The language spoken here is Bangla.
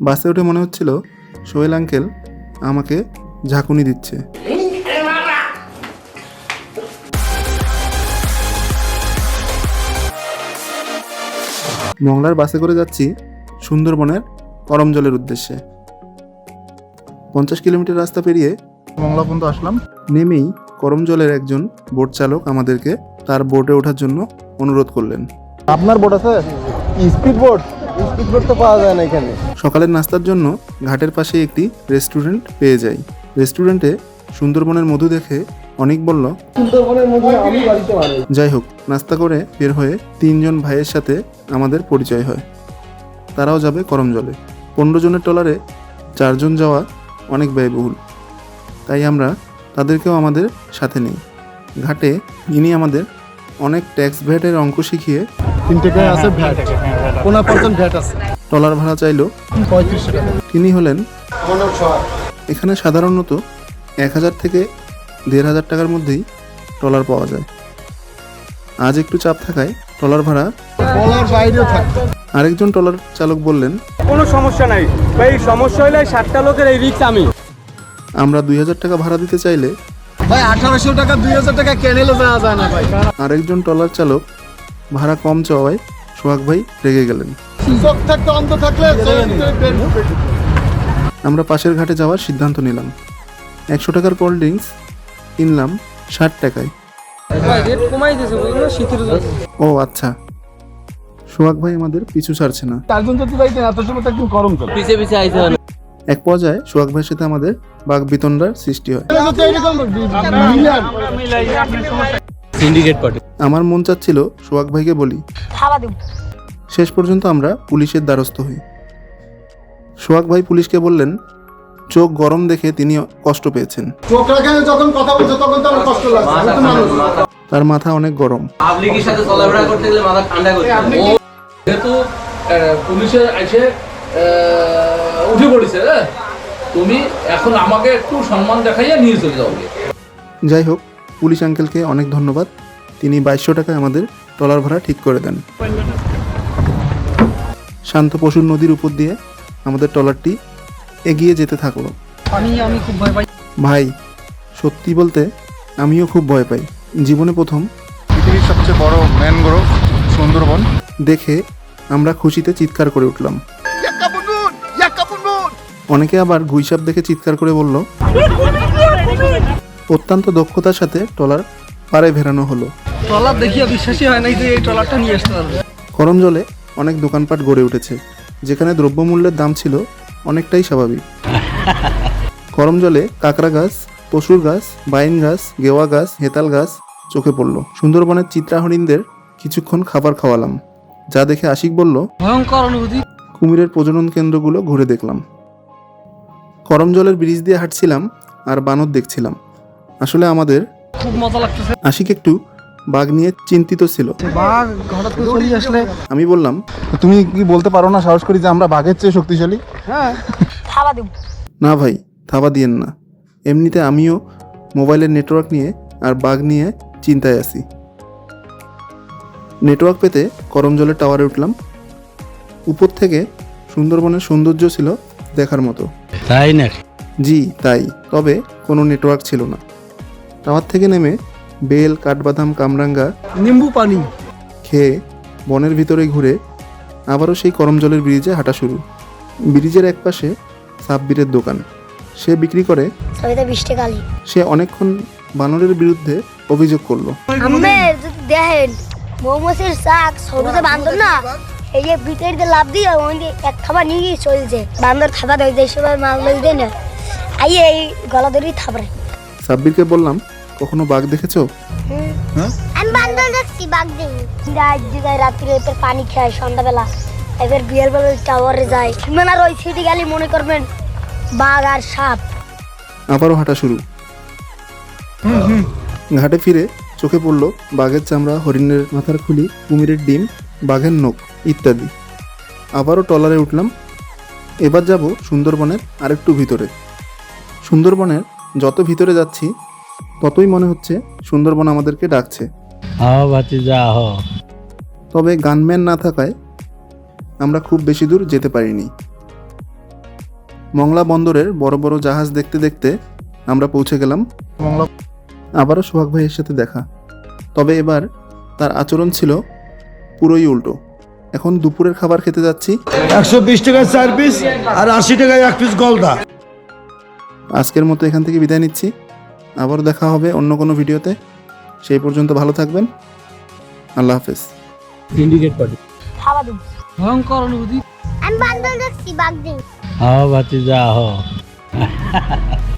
বাসে উঠে মনে হচ্ছিল সোহেল আঙ্কেল আমাকে ঝাঁকুনি দিচ্ছে। মংলার বাসে করে যাচ্ছি সুন্দরবনের করমজলের উদ্দেশ্যে। 50 কিলোমিটার রাস্তা পেরিয়ে মংলা পর্যন্ত আসলাম। নেমেই করমজলের একজন বোট চালক আমাদেরকে তার বোটে ওঠার জন্য অনুরোধ করলেন। আপনার বোট আছে? Speed boat? স্পিড বোট তো পাওয়া যায় না এখানে। সকালের নাস্তার জন্য ঘাটের পাশে একটি রেস্টুরেন্ট পেয়ে যাই। রেস্টুরেন্টে সুন্দরবনের মধু দেখে অনেক বলল সুন্দরবনের মধ্যে আমি বাড়িতে বানাই। যাই হোক, নাস্তা করে বের হয়ে 3 জন ভাইয়ের সাথে আমাদের পরিচয় হয়। তারাও যাবে করমজলে। 15 জনের ট্রলারে 4 জন যাওয়া অনেক ব্যয়বহুল, তাই আমরা তাদেরকেও আমাদের সাথে নিই। ঘাটে ইনি আমাদের অনেক ট্যাক্স ভ্যাটের অঙ্ক শিখিয়ে 3 টাকায় আছে ভ্যাট, 15% ভ্যাট আছে। ট্রলার ভাড়া চাইল 35 টাকা। তিনি হলেন, এখানে সাধারণত 1000 থেকে 1500 টাকার মধ্যেই ট্রলার পাওয়া যায়। আজ একটু চাপ থাকায় ট্রলার ভাড়া বলার বাইরেও থাকে। আরেকজন ট্রলার চালক বললেন, কোনো সমস্যা নাই ভাই, সমস্যা হলে 60টা লোকের এই রিক্স আমি। আমরা 2000 টাকা ভাড়া দিতে চাইলে ভাই 1800 টাকা 2000 টাকা কেনেলে যাওয়া যায় না ভাই। আরেকজন ট্রলার চালক ভাড়া কম চাওয়ায় সোহাগ ভাই রেগে গেলেন। চোখ থাকতে অন্ধ থাকলে আমরা পাশের ঘাটে যাওয়ার সিদ্ধান্ত নিলাম। 100 টাকার কোল্ড ড্রিঙ্কস কিনলাম 60 টাকায়। রেট কমাই দিয়েছে বুঝলো, শীতের জন্য। ও আচ্ছা, সোহাগ ভাই আমাদের পিছু ছাড়ছে না। 4 জন যদি যাইতেন এত সময় তো একটু গরম চলে। পিছে পিছে আইছে না। এক পর্যায়ে সোহাগ ভাইয়ের সাথে আমাদের বাঘ বিতণ্ডার সৃষ্টি হয়। Syndicate party. আমার মন চাচ্ছিল সোহাগ ভাইকে বলি। শেষ পর্যন্ত আমরা পুলিশের দ্বারস্থ হই। সোহাগ ভাই পুলিশকে বললেন চোখ গরম দেখে তিনি কষ্ট পেয়েছেন। চোখ রাখে যখন কথা বলছে তখন তো আমার কষ্ট লাগছে। আমি তো মানুষ। তার মাথা অনেক গরম। পাবলিকের সাথে চলাফেরা করতে গেলে মাথা ঠান্ডা করতে হবে। যেহেতু পুলিশে এসে উঠে পড়েছে, তুমি এখন আমাকে একটু সম্মান দেখাইয়া নিয়ে চলে যাও। যাই হোক, পুলিশ আঙ্কেলকে অনেক ধন্যবাদ। তিনি 2200 টাকায় আমাদের ট্রলার ভাড়া ঠিক করে দেন। শান্ত পশুর নদীর উপর দিয়ে আমাদের ট্রলারটি এগিয়ে যেতে থাকলো। আমি খুব ভয় পাই ভাই, সত্যি বলতে আমিও খুব ভয় পাই। জীবনে প্রথম পৃথিবীর সবচেয়ে বড় ম্যানগ্রোভ সুন্দরবন দেখে আমরা খুশিতে চিৎকার করে উঠলাম। অনেকে আবার গুইসাপ দেখে চিৎকার করে বলল। অত্যন্ত দক্ষতার সাথে ট্রলার পাড়ে ভেড়ানো হলো। ট্রলার দেখিয়া বিশ্বাসই হয় নাই যে এই ট্রলারটা নিয়ে আসতে পারবে। করমজলে অনেক দোকানপাট গড়ে উঠেছে, যেখানে দ্রব্যমূল্যের দাম ছিল অনেকটাই স্বাভাবিক। করমজলে কাঁকড়া গাছ, পশুর গাছ, বাইন গাছ, গেওয়া গাছ, হেতাল গাছ চোখে পড়ল। সুন্দরবনের চিত্রা হরিণদের কিছুক্ষণ খাবার খাওয়ালাম, যা দেখে আশিক বলল, ভয়ঙ্কর অনুভূতি। কুমিরের প্রজনন কেন্দ্রগুলো ঘুরে দেখলাম। করমজলের ব্রিজ দিয়ে হাঁটছিলাম আর বানর দেখছিলাম। আসলে আমাদের খুব মজা লাগতেছে। আশিক একটু বাঘ নিয়ে চিন্তিত ছিল। বাঘ হঠাৎ করে চলে আসলে আমি বললাম, তুমি কি বলতে পারো না সাহস করি যে আমরা বাঘের চেয়ে শক্তিশালী? হ্যাঁ না ভাই, থাবা দিয়েন না। এমনিতে আমিও মোবাইলের নেটওয়ার্ক নিয়ে আর বাঘ নিয়ে চিন্তায় আছি। নেটওয়ার্ক পেতে করমজলের টাওয়ারে উঠলাম। উপর থেকে সুন্দরবনের সৌন্দর্য ছিল দেখার মতো। তাই না? জি তাই, তবে কোনো নেটওয়ার্ক ছিল না। টাওয়ার থেকে নেমে বেল, কাঠবাদাম, কামরাঙ্গা, নিম্বু পানি খেয়ে বনের ভিতরে ঘুরে আবারও সেই করমজলের ব্রিজে হাঁটা শুরু। ব্রিজের একপাশে সাব্বিরের দোকান। সে বিক্রি করে। সে অনেকক্ষণ বানরের বিরুদ্ধে অভিযোগ করলো। দেখেন মৌমাছির শাক সরুতে বান্দর না, এই যে ভিতরে লাভ দিয়ে এক থাবা নিয়ে চলছে। বান্দর থাবা দেয় যে সময় মাল দেয় না, আইয়ে এই গলা ধরেই থাবড়ে। সাব্বিরকে বললাম, কখনো বাঘ দেখেছো? আমি বান্দর দেখছি, বাঘ দেখি। রাত্রে পানি খায় সন্ধ্যাবেলা, এবার বিয়ের বেলা টাওয়ারে যায়। আর ওই সিটি গেলে মনে করবেন বাঘ আর সাপ। আবারও হাঁটা শুরু। ঘাটে ফিরে চোখে পড়ল বাঘের চামড়া, হরিণের মাথার খুলি, কুমিরের ডিম, বাঘের নখ ইত্যাদি। আবারও ট্রলারে উঠলাম। এবার যাব সুন্দরবনের আরেকটু ভিতরে। সুন্দরবনের যত ভিতরে যাচ্ছি ততই মনে হচ্ছে সুন্দরবন আমাদেরকে ডাকছে। তবে গানম্যান না থাকায় আমরা খুব বেশি দূর যেতে পারিনি। মংলা বন্দরের বড় বড় জাহাজ দেখতে দেখতে আমরা পৌঁছে গেলাম মংলা। আবারও সোহাগ ভাইয়ের সাথে দেখা, তবে এবার তার আচরণ ছিল পুরোই উল্টো। এখন দুপুরের খাবার খেতে যাচ্ছি। 120 টাকায় 4 পিস আর 80 টাকায় 1 পিস গলদা। আজকের মতো এখান থেকে বিদায় নিচ্ছি। আবার দেখা হবে অন্য কোনো ভিডিওতে। সেই পর্যন্ত ভালো থাকবেন। আল্লাহ হাফেজ। খাওয়া দেবো। ভয়ঙ্কর অনুভূতি। আমি বান্দর দেখছি বাঘ দিন। हाँ भतीजा हो